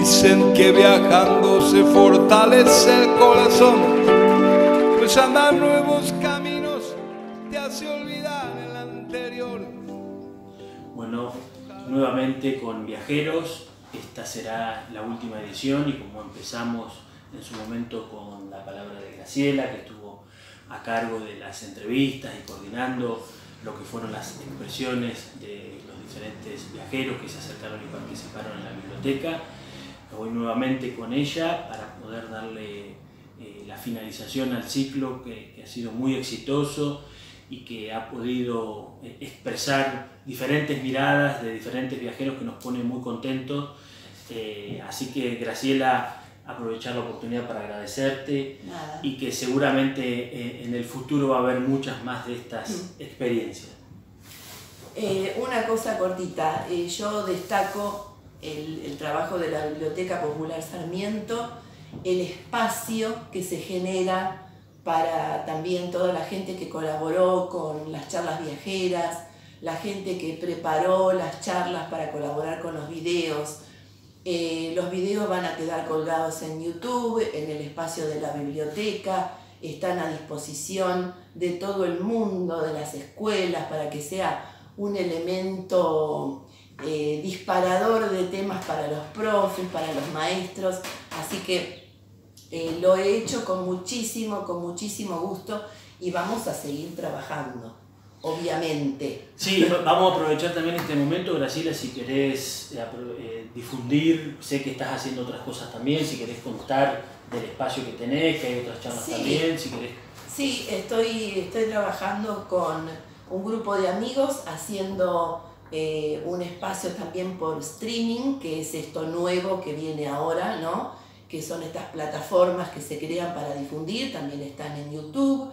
Dicen que viajando se fortalece el corazón, pues andar nuevos caminos te hace olvidar el anterior. Bueno, nuevamente con Viajeros, esta será la última edición y como empezamos en su momento con la palabra de Graciela, que estuvo a cargo de las entrevistas y coordinando lo que fueron las expresiones de los diferentes viajeros que se acercaron y participaron en la biblioteca. Voy nuevamente con ella para poder darle la finalización al ciclo que ha sido muy exitoso y que ha podido expresar diferentes miradas de diferentes viajeros que nos pone muy contentos. Así que Graciela, aprovechar la oportunidad para agradecerte. Nada. Y que seguramente en el futuro va a haber muchas más de estas experiencias. Una cosa cortita, yo destaco el trabajo de la Biblioteca Popular Sarmiento, el espacio que se genera para también toda la gente que colaboró con las charlas viajeras, la gente que preparó las charlas para colaborar con los videos. Los videos van a quedar colgados en YouTube, en el espacio de la biblioteca, están a disposición de todo el mundo, de las escuelas, para que sea un elemento disparador de temas para los profes, para los maestros. Así que lo he hecho con muchísimo gusto y vamos a seguir trabajando. Obviamente. Sí, vamos a aprovechar también este momento, Graciela, si querés difundir, sé que estás haciendo otras cosas también, si querés contar del espacio que tenés, que hay otras charlas también, si querés. Sí, estoy trabajando con un grupo de amigos haciendo un espacio también por streaming, que es esto nuevo que viene ahora, ¿no? Que son estas plataformas que se crean para difundir, también están en YouTube.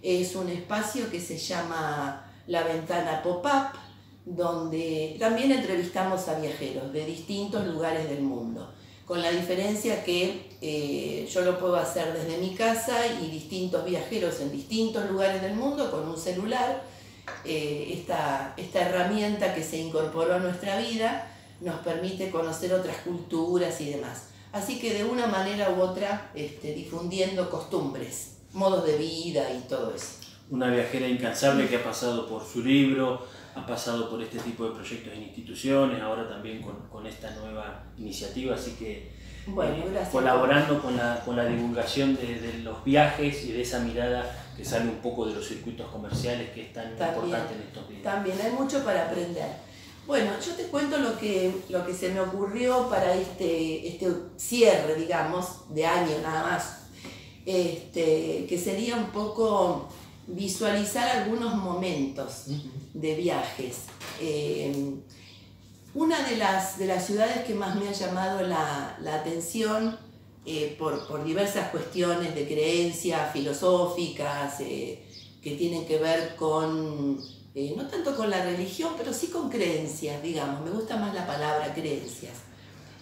Es un espacio que se llama La Ventana Pop-Up, donde también entrevistamos a viajeros de distintos lugares del mundo, con la diferencia que yo lo puedo hacer desde mi casa y distintos viajeros en distintos lugares del mundo con un celular. Esta herramienta que se incorporó a nuestra vida nos permite conocer otras culturas y demás. Así que de una manera u otra difundiendo costumbres, modos de vida y todo eso. Una viajera incansable que ha pasado por su libro, ha pasado por este tipo de proyectos en instituciones, ahora también con esta nueva iniciativa, así que bueno, colaborando con la divulgación de los viajes y de esa mirada que sale un poco de los circuitos comerciales, que es tan importante en estos días. También hay mucho para aprender. Bueno, yo te cuento lo que se me ocurrió para este cierre, digamos, de año nada más. Que sería un poco visualizar algunos momentos de viajes. Una de las ciudades que más me ha llamado la atención por diversas cuestiones de creencias filosóficas que tienen que ver con, no tanto con la religión, pero sí con creencias, digamos, me gusta más la palabra creencias,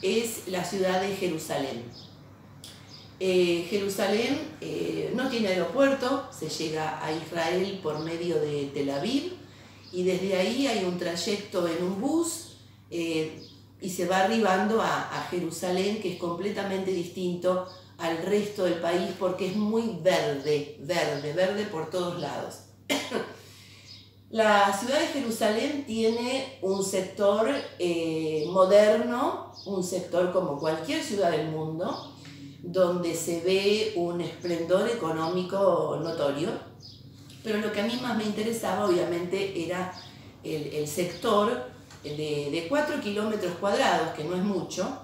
es la ciudad de Jerusalén. Jerusalén no tiene aeropuerto, se llega a Israel por medio de Tel Aviv y desde ahí hay un trayecto en un bus y se va arribando a Jerusalén, que es completamente distinto al resto del país porque es muy verde por todos lados. La ciudad de Jerusalén tiene un sector moderno, un sector como cualquier ciudad del mundo, donde se ve un esplendor económico notorio, pero lo que a mí más me interesaba obviamente era el sector de 4 kilómetros cuadrados, que no es mucho,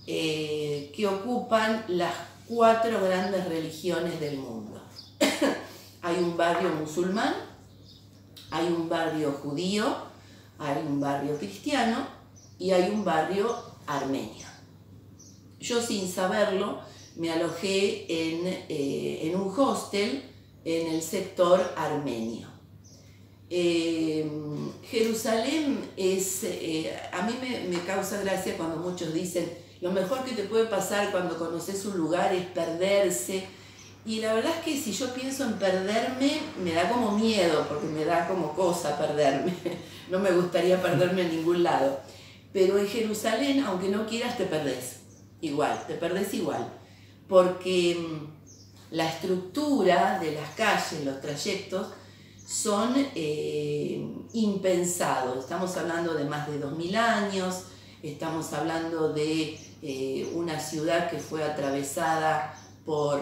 que ocupan las 4 grandes religiones del mundo. Hay un barrio musulmán, hay un barrio judío, hay un barrio cristiano y hay un barrio armenio. Yo sin saberlo me alojé en un hostel en el sector armenio. Jerusalén es, a mí me causa gracia cuando muchos dicen lo mejor que te puede pasar cuando conoces un lugar es perderse, y la verdad es que si yo pienso en perderme me da como miedo, porque me da como cosa perderme, no me gustaría perderme en ningún lado, pero en Jerusalén, aunque no quieras, te perdés. igual, te perdés igual, porque la estructura de las calles, los trayectos, son impensados. Estamos hablando de más de 2000 años, estamos hablando de una ciudad que fue atravesada por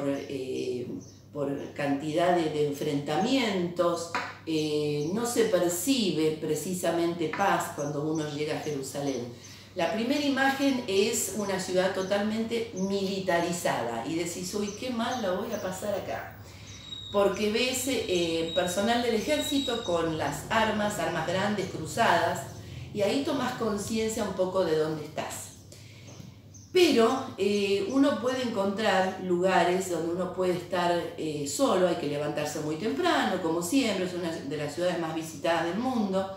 cantidad de enfrentamientos. No se percibe precisamente paz cuando uno llega a Jerusalén. La primera imagen es una ciudad totalmente militarizada y decís, uy, qué mal la voy a pasar acá. Porque ves personal del ejército con las armas grandes, cruzadas, y ahí tomás conciencia un poco de dónde estás. Pero uno puede encontrar lugares donde uno puede estar solo, hay que levantarse muy temprano, como siempre, es una de las ciudades más visitadas del mundo,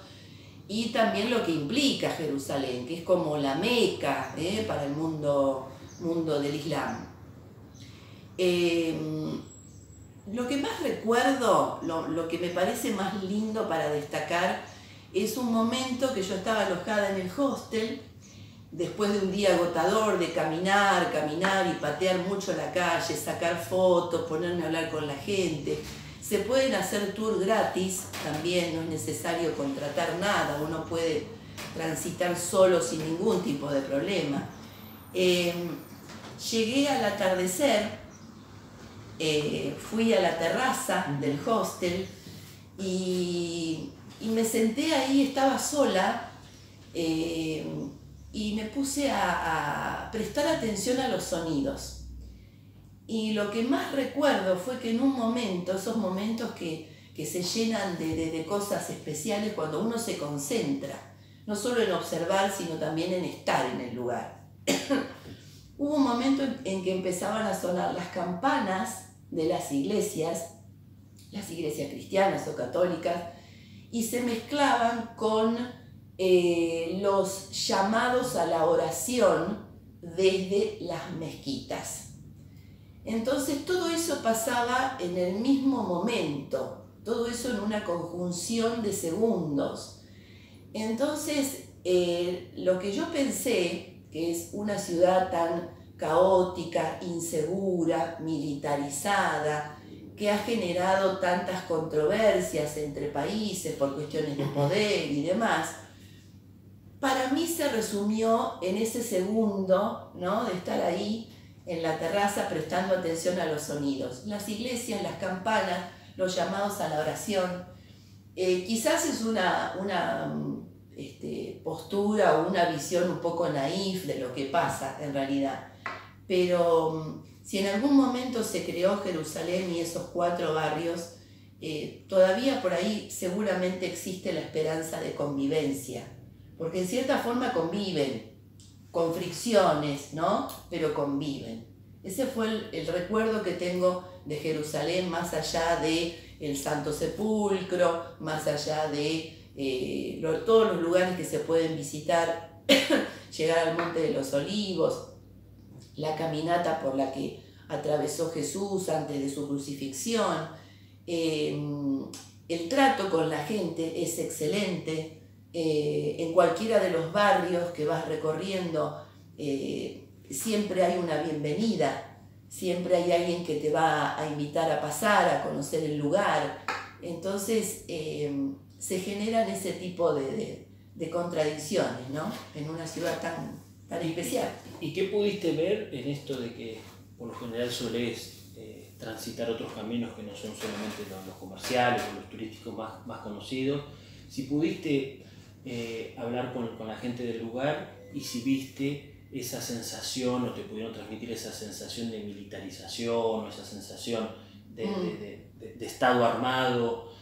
y también lo que implica Jerusalén, que es como la Meca para el mundo del Islam. Lo que más recuerdo, lo que me parece más lindo para destacar, es un momento que yo estaba alojada en el hostel, después de un día agotador de caminar y patear mucho la calle, sacar fotos, ponerme a hablar con la gente. Se pueden hacer tours gratis también, no es necesario contratar nada, uno puede transitar solo sin ningún tipo de problema. Llegué al atardecer, fui a la terraza del hostel y me senté ahí, estaba sola, y me puse a prestar atención a los sonidos. Y lo que más recuerdo fue que en un momento, esos momentos que se llenan de cosas especiales cuando uno se concentra, no solo en observar, sino también en estar en el lugar. Hubo un momento en que empezaban a sonar las campanas de las iglesias cristianas o católicas, y se mezclaban con los llamados a la oración desde las mezquitas. Entonces todo eso pasaba en el mismo momento, todo eso en una conjunción de segundos. Entonces lo que yo pensé, que es una ciudad tan caótica, insegura, militarizada, que ha generado tantas controversias entre países por cuestiones de poder y demás, para mí se resumió en ese segundo, ¿no?, de estar ahí en la terraza prestando atención a los sonidos. Las iglesias, las campanas, los llamados a la oración. Quizás es una postura o una visión un poco naif de lo que pasa en realidad, pero si en algún momento se creó Jerusalén y esos 4 barrios, todavía por ahí seguramente existe la esperanza de convivencia, porque en cierta forma conviven, con fricciones, ¿no?, pero conviven. Ese fue el recuerdo que tengo de Jerusalén, más allá de el Santo Sepulcro, más allá de todos los lugares que se pueden visitar, llegar al Monte de los Olivos, la caminata por la que atravesó Jesús antes de su crucifixión. El trato con la gente es excelente. En cualquiera de los barrios que vas recorriendo siempre hay una bienvenida, siempre hay alguien que te va a invitar a pasar, a conocer el lugar. Entonces se generan ese tipo de contradicciones, ¿no?, en una ciudad tan especial. ¿Y qué pudiste ver en esto de que por lo general solés transitar otros caminos que no son solamente los comerciales o los turísticos más conocidos? Si pudiste hablar con la gente del lugar y si viste esa sensación o te pudieron transmitir esa sensación de militarización o esa sensación de estado armado,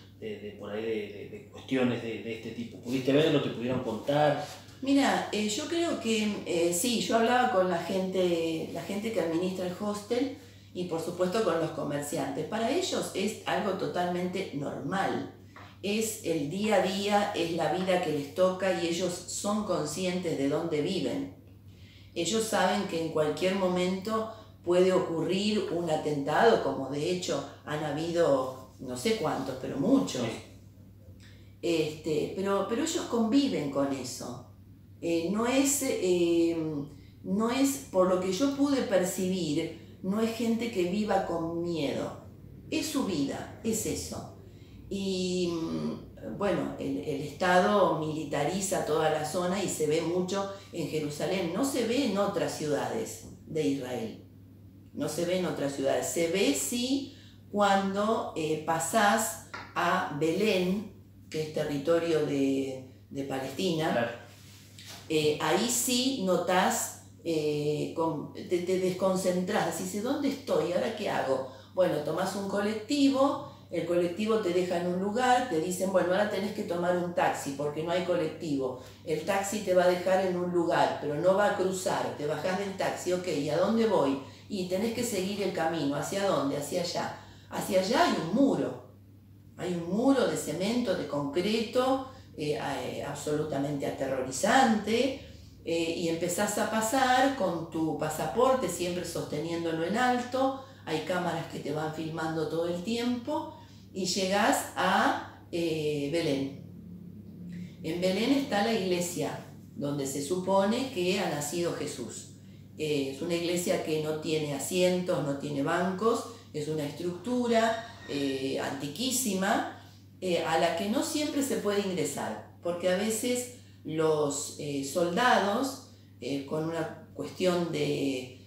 por ahí de cuestiones de este tipo. ¿Pudiste verlo? ¿Te pudieron contar? Mira, yo creo que sí, yo hablaba con la gente que administra el hostel y por supuesto con los comerciantes. Para ellos es algo totalmente normal. Es el día a día, es la vida que les toca y ellos son conscientes de dónde viven. Ellos saben que en cualquier momento puede ocurrir un atentado, como de hecho han habido no sé cuántos, pero muchos. Pero ellos conviven con eso. No es no es, por lo que yo pude percibir, no es gente que viva con miedo. Es su vida, es eso. Y bueno, el Estado militariza toda la zona y se ve mucho en Jerusalén. No se ve en otras ciudades de Israel. No se ve en otras ciudades. Se ve sí cuando pasás a Belén, que es territorio de Palestina. Claro. Ahí sí notás, te desconcentrás, decís, ¿dónde estoy? ¿Ahora qué hago? Bueno, tomás un colectivo, el colectivo te deja en un lugar, te dicen, bueno, ahora tenés que tomar un taxi porque no hay colectivo. El taxi te va a dejar en un lugar, pero no va a cruzar, te bajás del taxi, ok, ¿y a dónde voy? Y tenés que seguir el camino, ¿hacia dónde? Hacia allá. Hacia allá hay un muro de cemento, de concreto, absolutamente aterrorizante, y empezás a pasar con tu pasaporte siempre sosteniéndolo en alto, hay cámaras que te van filmando todo el tiempo y llegás a Belén. En Belén está la iglesia donde se supone que ha nacido Jesús. Es una iglesia que no tiene asientos, no tiene bancos, es una estructura antiquísima, a la que no siempre se puede ingresar, porque a veces los soldados, con una cuestión de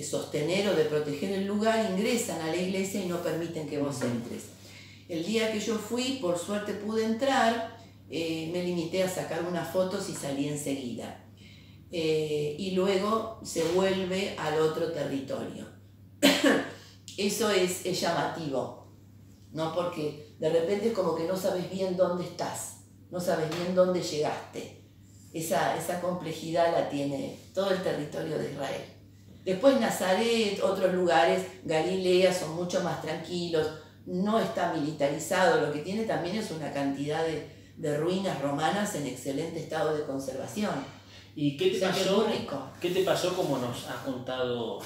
sostener o de proteger el lugar, ingresan a la iglesia y no permiten que vos entres. El día que yo fui, por suerte pude entrar, me limité a sacar unas fotos y salí enseguida. Y luego se vuelve al otro territorio. Eso es llamativo, ¿no? Porque de repente es como que no sabes bien dónde estás, no sabes bien dónde llegaste. Esa complejidad la tiene todo el territorio de Israel. Después Nazaret, otros lugares, Galilea, son mucho más tranquilos, no está militarizado, lo que tiene también es una cantidad de ruinas romanas en excelente estado de conservación. ¿Y qué te O sea, pasó? que es muy rico. ¿Qué te pasó, como nos has contado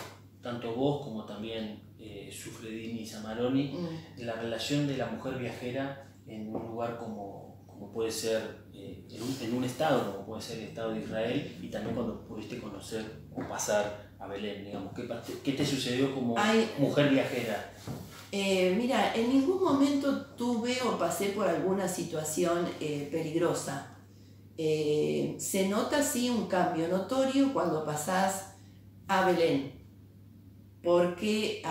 tanto vos como también Sufredini y Zamaroni, la relación de la mujer viajera en un lugar como puede ser, en un estado como puede ser el Estado de Israel, y también cuando pudiste conocer o pasar a Belén, digamos, ¿qué te sucedió como mujer viajera? Mira, en ningún momento tuve o pasé por alguna situación peligrosa. Se nota sí un cambio notorio cuando pasás a Belén, porque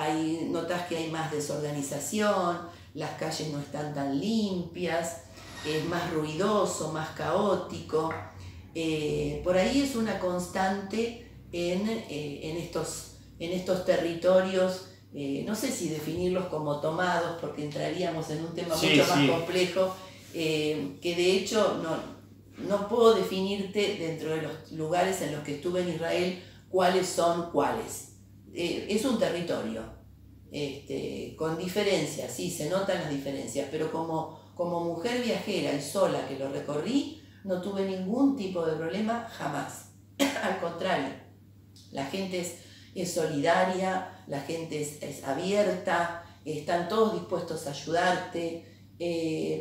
notas que hay más desorganización, las calles no están tan limpias, es más ruidoso, más caótico. Por ahí es una constante en estos territorios, no sé si definirlos como tomados, porque entraríamos en un tema mucho más complejo, que de hecho no puedo definirte dentro de los lugares en los que estuve en Israel cuáles son cuáles. Es un territorio, con diferencias, sí, se notan las diferencias, pero como mujer viajera y sola que lo recorrí, no tuve ningún tipo de problema jamás. Al contrario, la gente es solidaria, la gente es abierta, están todos dispuestos a ayudarte.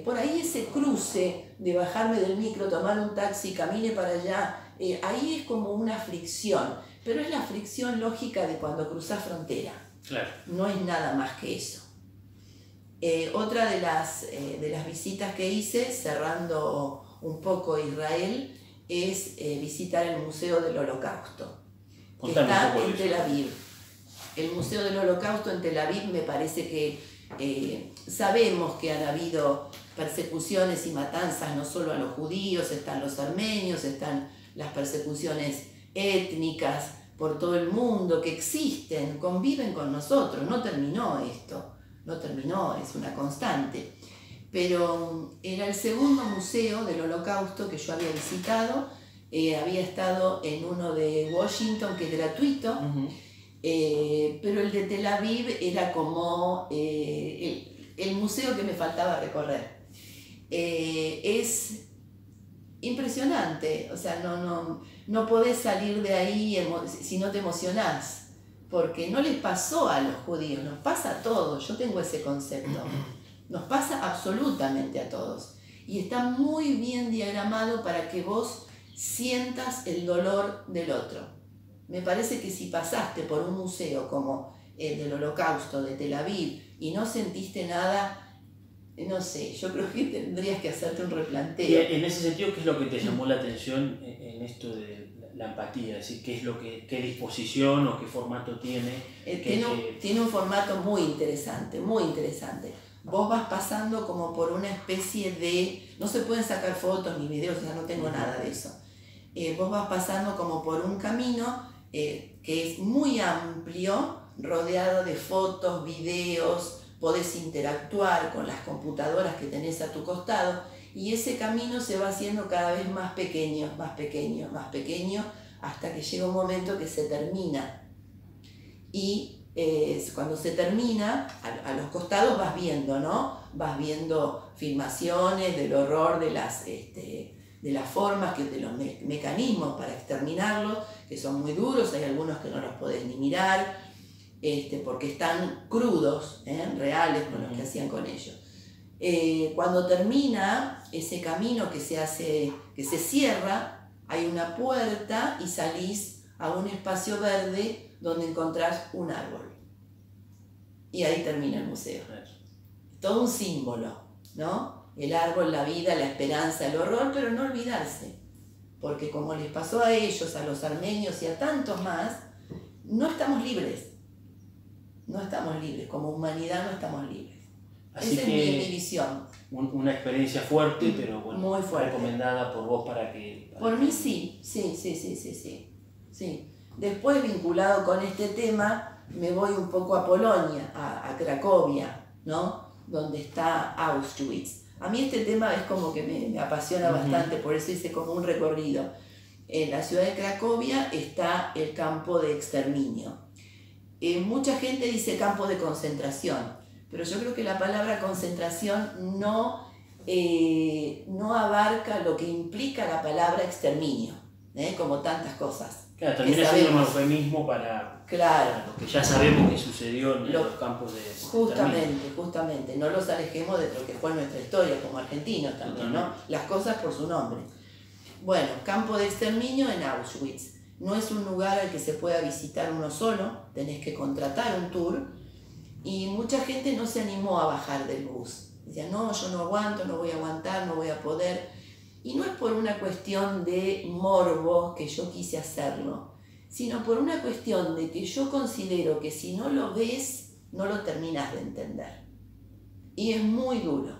Por ahí ese cruce de bajarme del micro, tomar un taxi, camine para allá, ahí es como una fricción, pero es la fricción lógica de cuando cruzás frontera. Claro. No es nada más que eso. Otra de las visitas que hice, cerrando un poco Israel, es visitar el Museo del Holocausto, que está en Tel Aviv. El Museo del Holocausto en Tel Aviv, me parece que sabemos que han habido persecuciones y matanzas no solo a los judíos, están los armenios, están las persecuciones étnicas por todo el mundo, que existen, conviven con nosotros, no terminó esto, no terminó, es una constante. Pero era el segundo museo del Holocausto que yo había visitado, había estado en uno de Washington, que es gratuito, pero el de Tel Aviv era como el museo que me faltaba recorrer. Es impresionante, o sea, no podés salir de ahí si no te emocionás, porque no les pasó a los judíos, nos pasa a todos, yo tengo ese concepto, nos pasa absolutamente a todos, y está muy bien diagramado para que vos sientas el dolor del otro. Me parece que si pasaste por un museo como el del Holocausto de Tel Aviv y no sentiste nada, no sé, yo creo que tendrías que hacerte un replanteo. Y en ese sentido, ¿qué es lo que te llamó la atención en esto de la empatía? Es decir, ¿qué disposición o qué formato tiene? Tiene un formato muy interesante, muy interesante. Vos vas pasando como por una especie de... No se pueden sacar fotos ni videos, o sea, no tengo nada de eso. Vos vas pasando como por un camino que es muy amplio, rodeado de fotos, videos, podés interactuar con las computadoras que tenés a tu costado y ese camino se va haciendo cada vez más pequeño, más pequeño, más pequeño, hasta que llega un momento que se termina. Y cuando se termina, a los costados vas viendo, ¿no? Vas viendo filmaciones del horror de las formas, de los mecanismos para exterminarlos, que son muy duros, hay algunos que no los podés ni mirar, porque están crudos, reales con los que hacían con ellos. Cuando termina ese camino que se cierra, hay una puerta y salís a un espacio verde donde encontrás un árbol. Y ahí termina el museo. Todo un símbolo, ¿no? El árbol, la vida, la esperanza, el horror, pero no olvidarse. Porque como les pasó a ellos, a los armenios y a tantos más, no estamos libres. No estamos libres, como humanidad no estamos libres. Así esa que es mi visión. Una experiencia fuerte, pero bueno, muy fuerte. Recomendada por vos para que... Por mí sí. Después, vinculado con este tema, me voy un poco a Polonia, a Cracovia, ¿no? Donde está Auschwitz. A mí este tema es como que me apasiona bastante, por eso hice como un recorrido. En la ciudad de Cracovia está el campo de exterminio. Mucha gente dice campo de concentración, pero yo creo que la palabra concentración no abarca lo que implica la palabra exterminio, como tantas cosas. Claro, termina siendo un eufemismo para lo que ya sabemos que sucedió en los campos de exterminio. Justamente, no los alejemos de lo que fue nuestra historia como argentinos también, ¿no? Las cosas por su nombre. Bueno, campo de exterminio en Auschwitz. No es un lugar al que se pueda visitar uno solo, tenés que contratar un tour y mucha gente no se animó a bajar del bus. Decía, no, yo no aguanto, no voy a aguantar, no voy a poder. Y no es por una cuestión de morbo que yo quise hacerlo, sino por una cuestión de que yo considero que si no lo ves, no lo terminas de entender. Y es muy duro,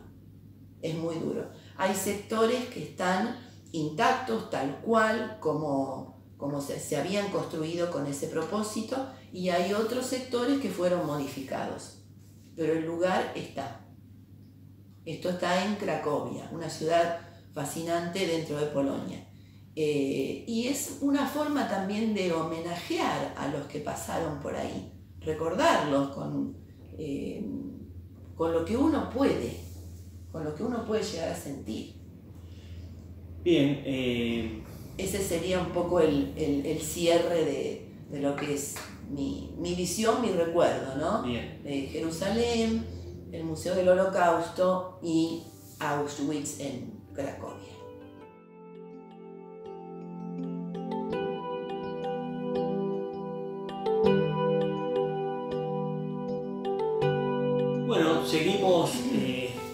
es muy duro. Hay sectores que están intactos, tal cual, como se habían construido con ese propósito, y hay otros sectores que fueron modificados. Pero el lugar está. Esto está en Cracovia, una ciudad fascinante dentro de Polonia. Y es una forma también de homenajear a los que pasaron por ahí, recordarlos con lo que uno puede, llegar a sentir. Bien. Ese sería un poco el cierre de lo que es mi visión, mi recuerdo, ¿no? Bien. De Jerusalén, el Museo del Holocausto y Auschwitz en Cracovia. Bueno, seguimos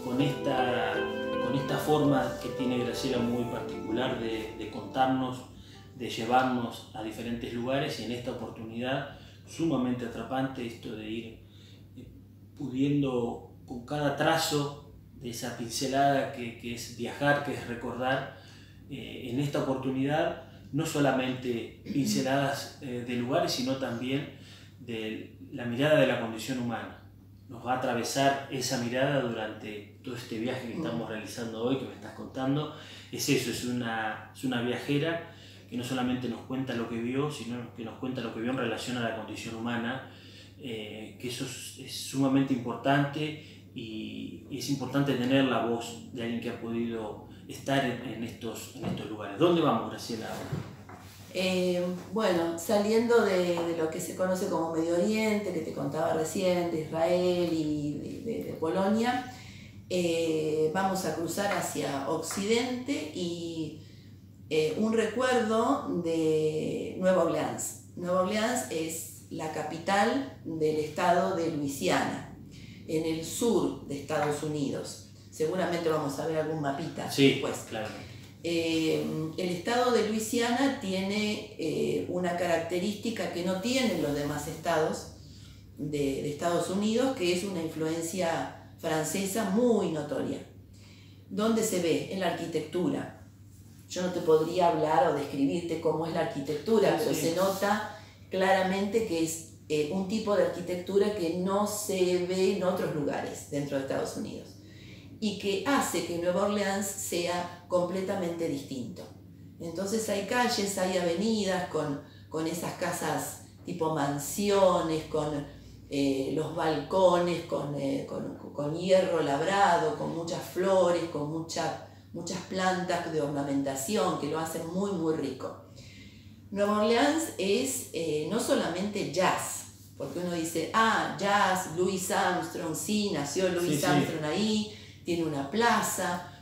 con esta forma que tiene Graciela muy particular de contarnos, de llevarnos a diferentes lugares, y en esta oportunidad sumamente atrapante esto de ir pudiendo con cada trazo de esa pincelada que es viajar, que es recordar, en esta oportunidad no solamente pinceladas de lugares, sino también de la mirada de la condición humana. Nos va a atravesar esa mirada durante todo este viaje que estamos realizando hoy, que me estás contando. Es eso, es una viajera que no solamente nos cuenta lo que vio, sino que nos cuenta lo que vio en relación a la condición humana, que eso es sumamente importante, y es importante tener la voz de alguien que ha podido estar en estos lugares. ¿Dónde vamos, Graciela, ahora? Bueno, saliendo de lo que se conoce como Medio Oriente, que te contaba recién, de Israel y de Polonia, vamos a cruzar hacia Occidente y un recuerdo de Nueva Orleans. Nueva Orleans es la capital del estado de Luisiana, en el sur de Estados Unidos. Seguramente vamos a ver algún mapita después. Claro. El estado de Luisiana tiene una característica que no tienen los demás estados de Estados Unidos, que es una influencia francesa muy notoria. ¿Dónde se ve? En la arquitectura. Yo no te podría hablar o describirte cómo es la arquitectura, pero se nota claramente que es un tipo de arquitectura que no se ve en otros lugares dentro de Estados Unidos y que hace que Nueva Orleans sea completamente distinto. Entonces hay calles, hay avenidas con esas casas tipo mansiones, con los balcones, con hierro labrado, con muchas flores, con muchas plantas de ornamentación que lo hacen muy muy rico. Nueva Orleans es no solamente jazz, porque uno dice, jazz, Louis Armstrong, sí, nació Louis Armstrong ahí, tiene una plaza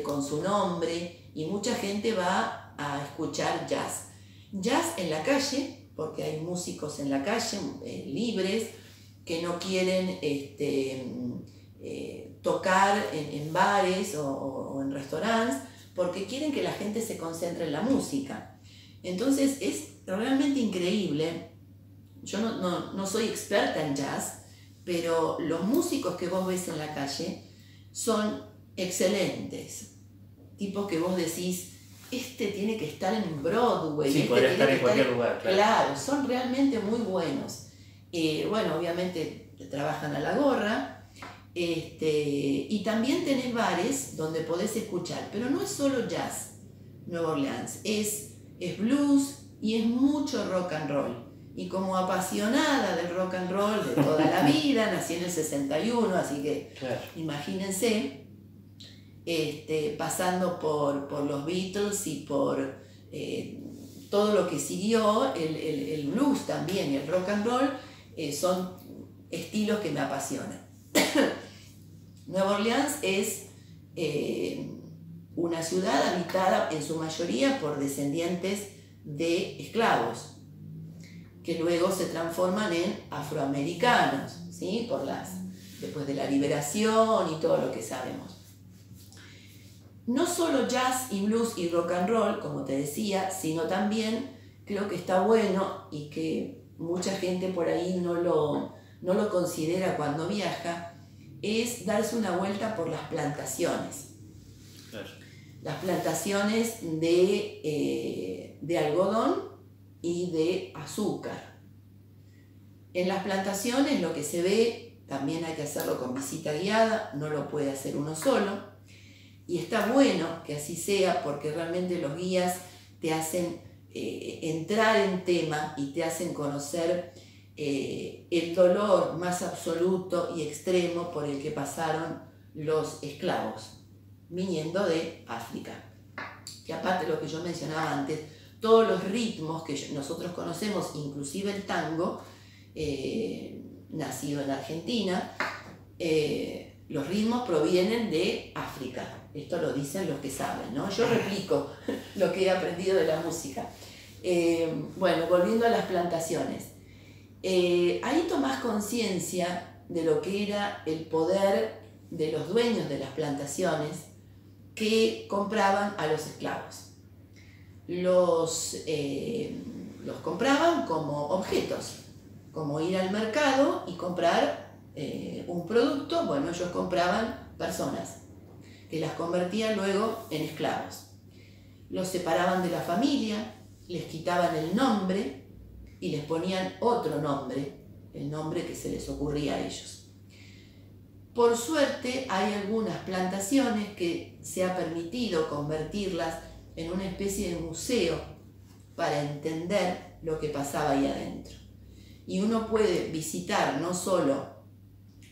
con su nombre y mucha gente va a escuchar jazz. Jazz en la calle, porque hay músicos en la calle libres que no quieren tocar en bares o en restaurantes porque quieren que la gente se concentre en la música. Entonces es realmente increíble. Yo no soy experta en jazz, pero los músicos que vos ves en la calle son excelentes. Tipos que vos decís, tiene que estar en Broadway. Sí, podría estar en cualquier lugar. Claro, son realmente muy buenos. Bueno, obviamente trabajan a la gorra. Y también tenés bares donde podés escuchar, pero no es solo jazz. Nueva Orleans es blues y es mucho rock and roll. Y como apasionada del rock and roll de toda la vida, nací en el 61, así que claro, imagínense, pasando por los Beatles y por todo lo que siguió, el blues también y el rock and roll son estilos que me apasionan. Nueva Orleans es una ciudad habitada en su mayoría por descendientes de esclavos, que luego se transforman en afroamericanos, ¿sí? Después de la liberación y todo lo que sabemos. No solo jazz y blues y rock and roll, como te decía, sino también creo que está bueno y que mucha gente por ahí no lo considera cuando viaja, es darse una vuelta por las plantaciones. Claro. Las plantaciones de algodón y de azúcar. En las plantaciones lo que se ve, también hay que hacerlo con visita guiada, no lo puede hacer uno solo, y está bueno que así sea porque realmente los guías te hacen entrar en tema y te hacen conocer el dolor más absoluto y extremo por el que pasaron los esclavos viniendo de África. Que aparte de lo que yo mencionaba antes, todos los ritmos que nosotros conocemos, inclusive el tango, nacido en Argentina, los ritmos provienen de África. Esto lo dicen los que saben, ¿no? Yo replico lo que he aprendido de la música. Bueno, volviendo a las plantaciones. Ahí tomás conciencia de lo que era el poder de los dueños de las plantaciones que compraban a los esclavos. Los compraban como objetos, como ir al mercado y comprar un producto. Bueno, ellos compraban personas que las convertían luego en esclavos. Los separaban de la familia, les quitaban el nombre y les ponían otro nombre, el nombre que se les ocurría a ellos. Por suerte hay algunas plantaciones que se ha permitido convertirlas en una especie de museo para entender lo que pasaba ahí adentro. Y uno puede visitar no solo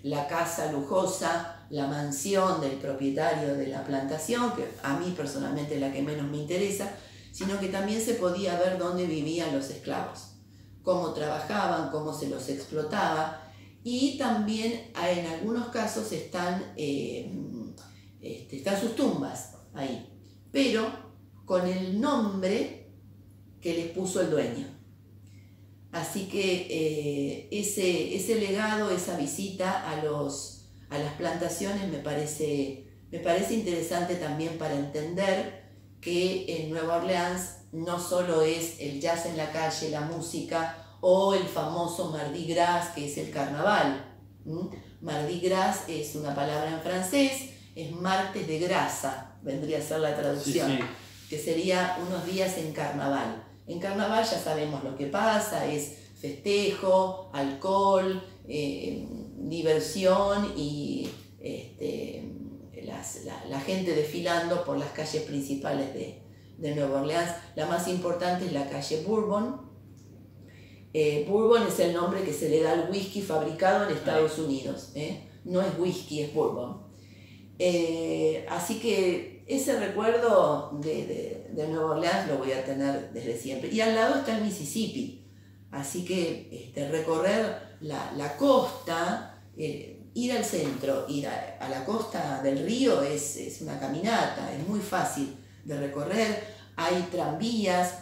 la casa lujosa, la mansión del propietario de la plantación, que a mí personalmente es la que menos me interesa, sino que también se podía ver dónde vivían los esclavos, cómo trabajaban, cómo se los explotaba, y también en algunos casos están sus tumbas ahí. Pero con el nombre que les puso el dueño. Así que ese legado, esa visita a las plantaciones me parece interesante también para entender que en Nueva Orleans no solo es el jazz en la calle, la música o el famoso Mardi Gras, que es el carnaval. Mardi Gras es una palabra en francés, es martes de grasa, vendría a ser la traducción, sí, sí. Que sería unos días en carnaval. En carnaval ya sabemos lo que pasa, es festejo, alcohol, diversión y la gente desfilando por las calles principales de Nueva Orleans. La más importante es la calle Bourbon. Bourbon es el nombre que se le da al whisky fabricado en Estados Unidos. No es whisky, es bourbon. Así que ese recuerdo de Nueva Orleans lo voy a tener desde siempre. Y al lado está el Mississippi. Así que recorrer la costa, ir al centro, ir a la costa del río es una caminata, es muy fácil de recorrer. Hay tranvías,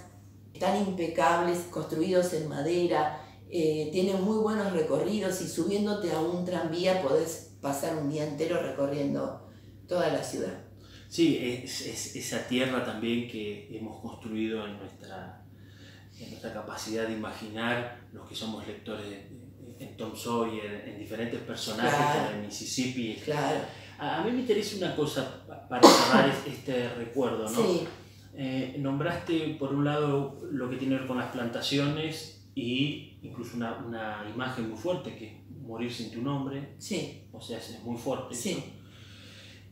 están impecables, construidos en madera, tienen muy buenos recorridos y subiéndote a un tranvía podés pasar un día entero recorriendo toda la ciudad. Sí, es esa tierra también que hemos construido en nuestra capacidad de imaginar los que somos lectores en Tom Sawyer, en diferentes personajes, Claro. como en Mississippi. Claro. A mí me interesa una cosa para cerrar este recuerdo, ¿no? Sí. Nombraste por un lado lo que tiene que ver con las plantaciones y incluso una imagen muy fuerte que es Morir sin tu nombre. Sí. O sea, es muy fuerte. Sí.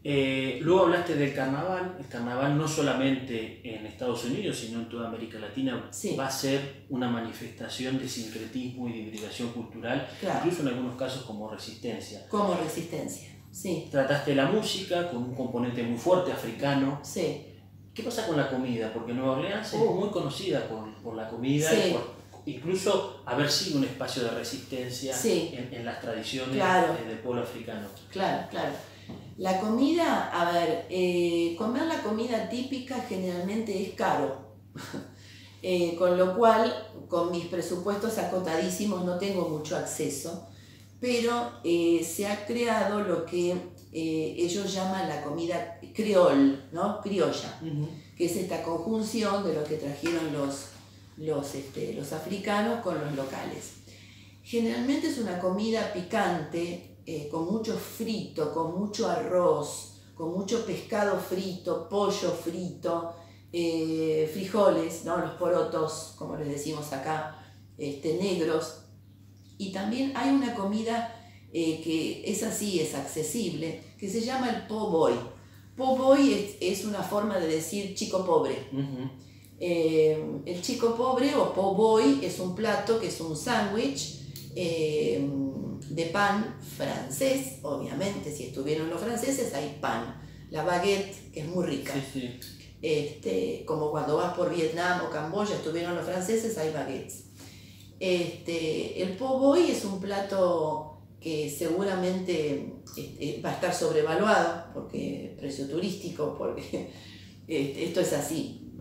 Eso. Luego hablaste del carnaval. El carnaval no solamente en Estados Unidos, sino en toda América Latina Sí. va a ser una manifestación de sincretismo y de hibridación cultural, Claro. incluso en algunos casos como resistencia. Como resistencia. Sí. Trataste la música con un componente muy fuerte, africano. Sí. ¿Qué pasa con la comida? Porque Nueva Orleans es muy conocida por la comida, Sí. y por incluso haber sido un espacio de resistencia Sí. en las tradiciones Claro. del pueblo africano. Claro, claro. La comida, a ver, comer la comida típica generalmente es caro. Con lo cual, con mis presupuestos acotadísimos no tengo mucho acceso, pero se ha creado lo que ellos llaman la comida criol, ¿no? Criolla, que es esta conjunción de lo que trajeron los africanos con los locales. Generalmente es una comida picante, con mucho frito, con mucho arroz, con mucho pescado frito, pollo frito, frijoles, ¿no? Los porotos, como les decimos acá, negros. Y también hay una comida que es así, es accesible, que se llama el po' boy. Po' boy es una forma de decir chico pobre. El chico pobre o po' boy es un plato que es un sándwich de pan francés. Obviamente, si estuvieron los franceses hay pan. La baguette, que es muy rica. Sí, sí. Como cuando vas por Vietnam o Camboya, estuvieron los franceses, hay baguettes. El po' boy es un plato que seguramente va a estar sobrevaluado, porque precio turístico, porque esto es así.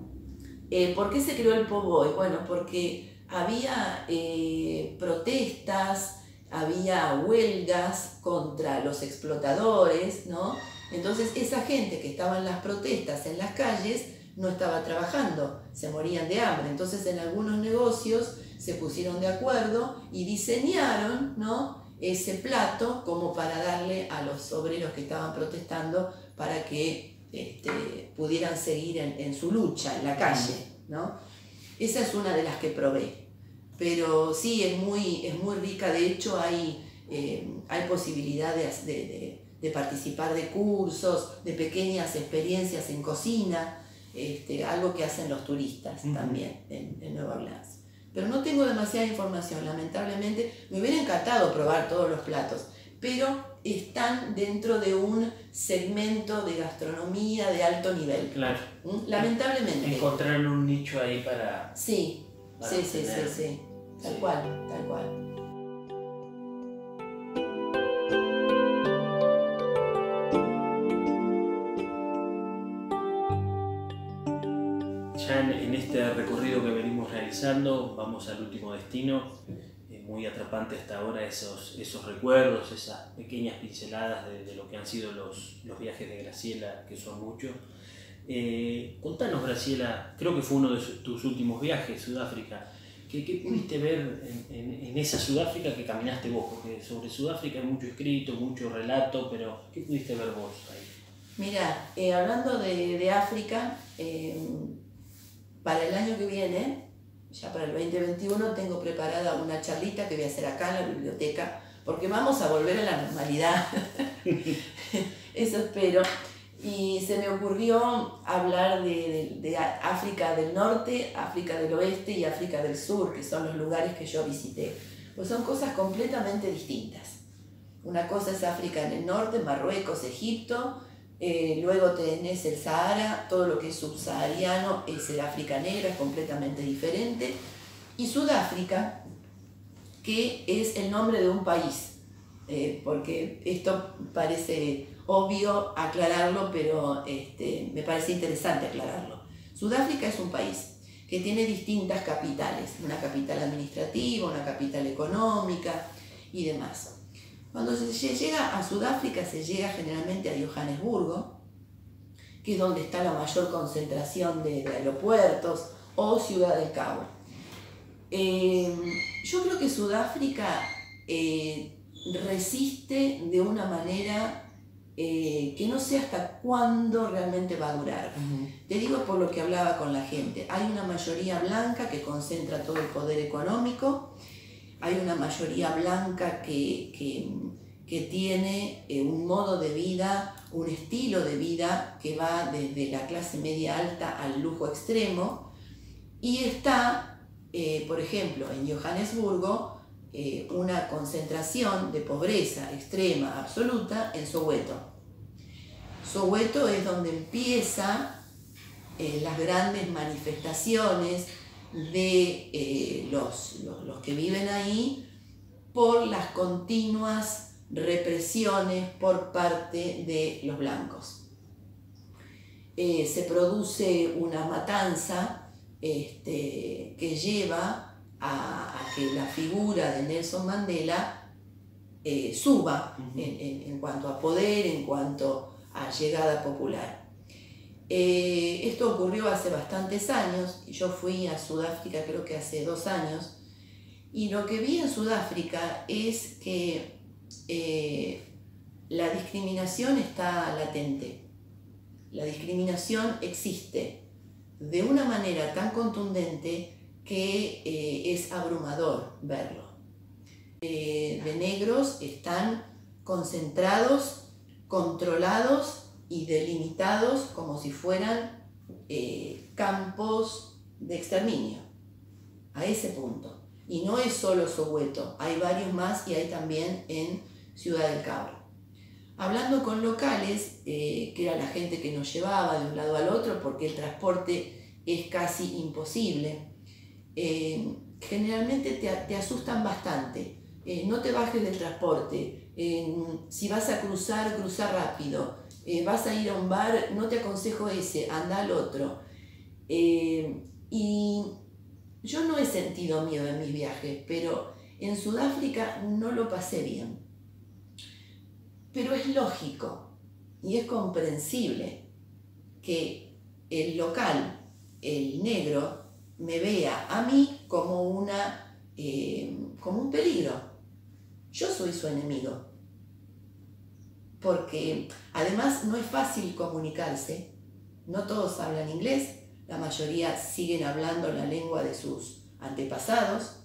¿Por qué se creó el po' boy? Bueno, porque había protestas, había huelgas contra los explotadores, ¿no? Entonces esa gente que estaba en las protestas en las calles no estaba trabajando, se morían de hambre. Entonces en algunos negocios se pusieron de acuerdo y diseñaron, ¿no?, ese plato como para darle a los obreros que estaban protestando para que pudieran seguir en su lucha en la calle, ¿no? Esa es una de las que probé. Pero sí, es muy rica. De hecho, hay posibilidades de participar de cursos, de pequeñas experiencias en cocina, algo que hacen los turistas también en Nueva Orleans. Pero no tengo demasiada información, lamentablemente. Me hubiera encantado probar todos los platos, pero están dentro de un segmento de gastronomía de alto nivel. Claro. Lamentablemente. Encontraron un nicho ahí para... Sí. Tal cual, tal cual. recorrido que venimos realizando, vamos al último destino. Muy atrapante hasta ahora esos recuerdos, esas pequeñas pinceladas de lo que han sido los viajes de Graciela, que son muchos. Contanos, Graciela, creo que fue uno de tus últimos viajes, Sudáfrica. ¿Qué pudiste ver en esa Sudáfrica que caminaste vos? Porque sobre Sudáfrica hay mucho escrito, mucho relato, pero ¿qué pudiste ver vos ahí? Mira, hablando de África, para el año que viene, ya para el 2021, tengo preparada una charlita que voy a hacer acá en la biblioteca, porque vamos a volver a la normalidad, eso espero. Y se me ocurrió hablar de África del Norte, África del Oeste y África del Sur, que son los lugares que yo visité. Pues son cosas completamente distintas. Una cosa es África en el norte, Marruecos, Egipto, luego tenés el Sahara, todo lo que es subsahariano es el África negra, es completamente diferente. Y Sudáfrica, que es el nombre de un país, porque esto parece obvio aclararlo, pero me parece interesante aclararlo. Sudáfrica es un país que tiene distintas capitales, una capital administrativa, una capital económica y demás. Cuando se llega a Sudáfrica se llega generalmente a Johannesburgo, que es donde está la mayor concentración de aeropuertos, o Ciudad del Cabo. Yo creo que Sudáfrica resiste de una manera que no sé hasta cuándo realmente va a durar. Te digo por lo que hablaba con la gente. Hay una mayoría blanca que concentra todo el poder económico, hay una mayoría blanca que tiene un modo de vida, un estilo de vida que va desde la clase media alta al lujo extremo, y está, por ejemplo, en Johannesburgo, una concentración de pobreza extrema, absoluta, en Soweto. Soweto es donde empiezan las grandes manifestaciones de los que viven ahí por las continuas represiones por parte de los blancos. Se produce una matanza que lleva a que la figura de Nelson Mandela suba en cuanto a poder, en cuanto a llegada popular. Esto ocurrió hace bastantes años, y yo fui a Sudáfrica creo que hace 2 años, y lo que vi en Sudáfrica es que la discriminación está latente. La discriminación existe de una manera tan contundente que es abrumador verlo. De negros están concentrados, controlados y delimitados como si fueran campos de exterminio, a ese punto. Y no es solo Soweto, hay varios más, y hay también en Ciudad del Cabo. Hablando con locales, que era la gente que nos llevaba de un lado al otro, porque el transporte es casi imposible, generalmente te asustan bastante. No te bajes del transporte, si vas a cruzar, cruza rápido, vas a ir a un bar, no te aconsejo ese, anda al otro. Y yo no he sentido miedo en mis viajes, pero en Sudáfrica no lo pasé bien. Pero es lógico y es comprensible que el local, el negro, me vea a mí como un peligro. Yo soy su enemigo. Porque además no es fácil comunicarse, no todos hablan inglés, la mayoría siguen hablando la lengua de sus antepasados,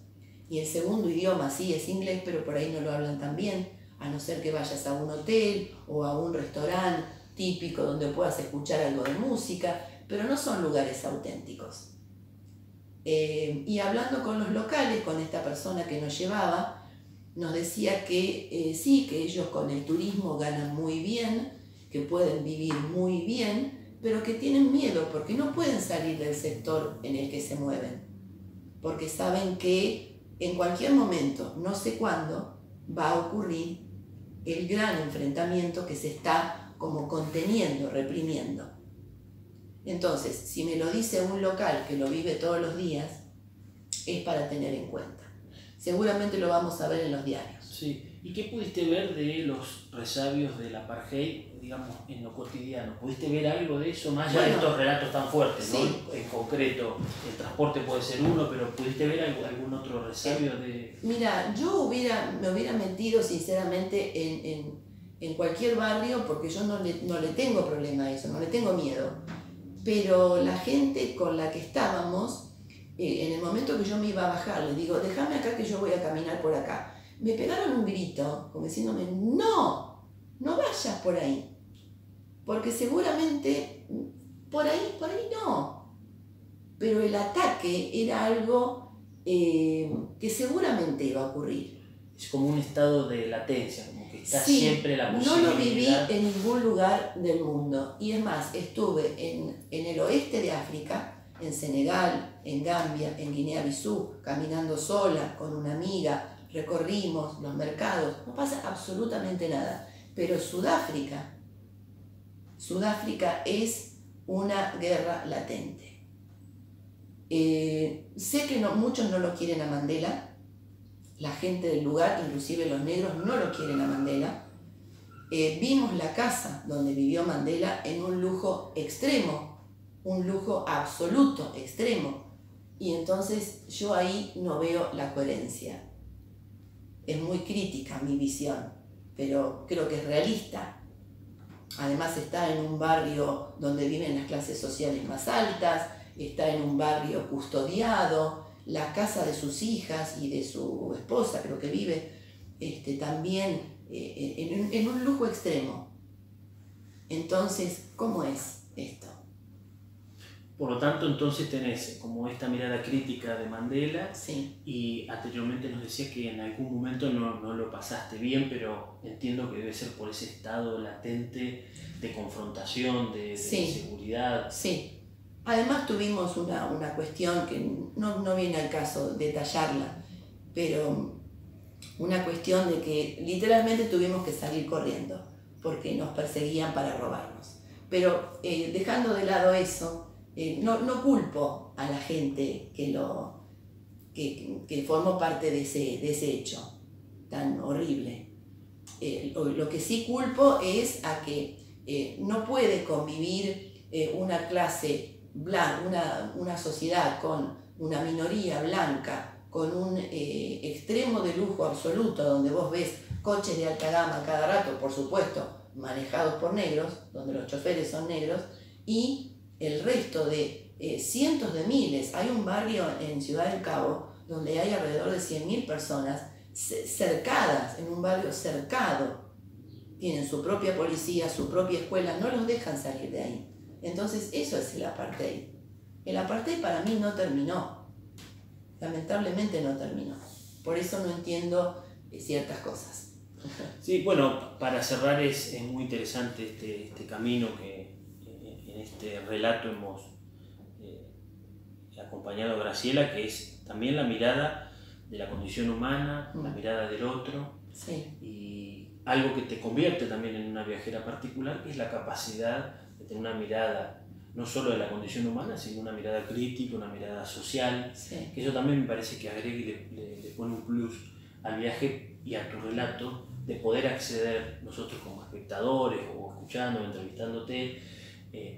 y el segundo idioma sí es inglés, pero por ahí no lo hablan tan bien, a no ser que vayas a un hotel o a un restaurante típico donde puedas escuchar algo de música, pero no son lugares auténticos. Y hablando con los locales, con esta persona que nos llevaba, nos decía que sí, que ellos con el turismo ganan muy bien, que pueden vivir muy bien, pero que tienen miedo porque no pueden salir del sector en el que se mueven, porque saben que en cualquier momento, no sé cuándo, va a ocurrir el gran enfrentamiento que se está como conteniendo, reprimiendo. Entonces, si me lo dice un local que lo vive todos los días, es para tener en cuenta. Seguramente lo vamos a ver en los diarios. Sí. ¿Y qué pudiste ver de los resabios del apartheid, digamos, en lo cotidiano? ¿Pudiste ver algo de eso, más allá de estos relatos tan fuertes, sí, ¿no? En concreto, el transporte puede ser uno, pero ¿pudiste ver algún otro resabio de...? Mira, yo me hubiera metido sinceramente en cualquier barrio, porque yo no le tengo problema a eso, no le tengo miedo. Pero la gente con la que estábamos, en el momento que yo me iba a bajar, les digo, déjame acá que yo voy a caminar por acá. Me pegaron un grito, como diciéndome, no vayas por ahí, porque seguramente por ahí no. Pero el ataque era algo que seguramente iba a ocurrir. Es como un estado de latencia, como que está Sí, siempre la posibilidad. no lo viví en ningún lugar del mundo. Y es más, estuve en el oeste de África, en Senegal, en Gambia, en Guinea-Bissau, caminando sola con una amiga, recorrimos los mercados, no pasa absolutamente nada. Pero Sudáfrica es una guerra latente. Sé que muchos no lo quieren a Mandela, la gente del lugar, inclusive los negros, no lo quieren a Mandela. Vimos la casa donde vivió Mandela en un lujo extremo, un lujo absoluto, extremo. Y entonces yo ahí no veo la coherencia. Es muy crítica mi visión, pero creo que es realista. Además está en un barrio donde viven las clases sociales más altas, está en un barrio custodiado, la casa de sus hijas y de su esposa, creo que vive también en un lujo extremo. Entonces, ¿cómo es esto? Por lo tanto, entonces tenés como esta mirada crítica de Mandela, sí. Y anteriormente nos decías que en algún momento no lo pasaste bien, pero entiendo que debe ser por ese estado latente de confrontación, de inseguridad. Sí. Además tuvimos una cuestión que no viene al caso detallarla, pero una cuestión de que literalmente tuvimos que salir corriendo porque nos perseguían para robarnos. Pero dejando de lado eso, no culpo a la gente que formó parte de ese hecho tan horrible. Lo que sí culpo es a que no puede convivir una clase blanca, una sociedad con una minoría blanca, con un extremo de lujo absoluto, donde vos ves coches de alta gama cada rato, por supuesto, manejados por negros, donde los choferes son negros, y el resto de cientos de miles. Hay un barrio en Ciudad del Cabo donde hay alrededor de 100.000 personas cercadas, en un barrio cercado. Tienen su propia policía, su propia escuela, no los dejan salir de ahí. Entonces eso es el apartheid. El apartheid para mí no terminó. Lamentablemente no terminó. Por eso no entiendo ciertas cosas. Sí, bueno, para cerrar es muy interesante este camino que en este relato hemos acompañado a Graciela, que es también la mirada de la condición humana, la mirada del otro. Sí. Y algo que te convierte también en una viajera particular es la capacidad de tener una mirada no solo de la condición humana, sino una mirada crítica, una mirada social, sí. Que eso también me parece que agrega y le pone un plus al viaje y a tu relato, de poder acceder nosotros como espectadores o escuchando o entrevistándote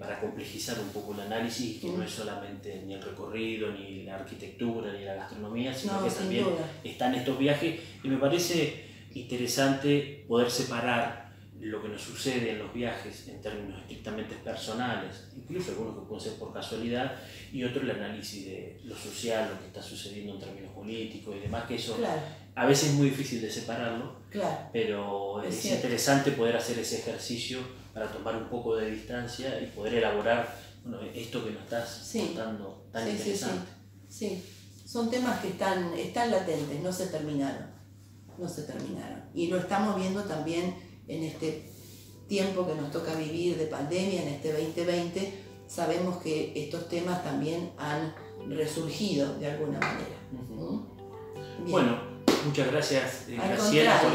para complejizar un poco el análisis, que no es solamente ni el recorrido, ni la arquitectura, ni la gastronomía, sino que también están estos viajes, y me parece interesante poder separar lo que nos sucede en los viajes en términos estrictamente personales, incluso algunos que pueden ser por casualidad, y otro el análisis de lo social, lo que está sucediendo en términos políticos y demás, que eso a veces es muy difícil de separarlo, pero es interesante poder hacer ese ejercicio para tomar un poco de distancia y poder elaborar esto que nos estás contando tan interesante. Sí, son temas que están latentes, no se terminaron. Y lo estamos viendo también en este tiempo que nos toca vivir de pandemia, en este 2020, sabemos que estos temas también han resurgido de alguna manera. Bueno, muchas gracias Graciela por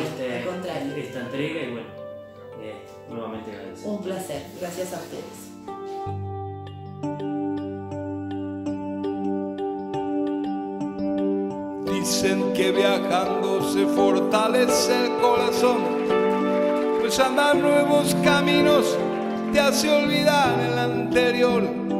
esta entrega y bueno, nuevamente agradecido. Un placer, gracias a ustedes. Dicen que viajando se fortalece el corazón, pues andar nuevos caminos te hace olvidar el anterior.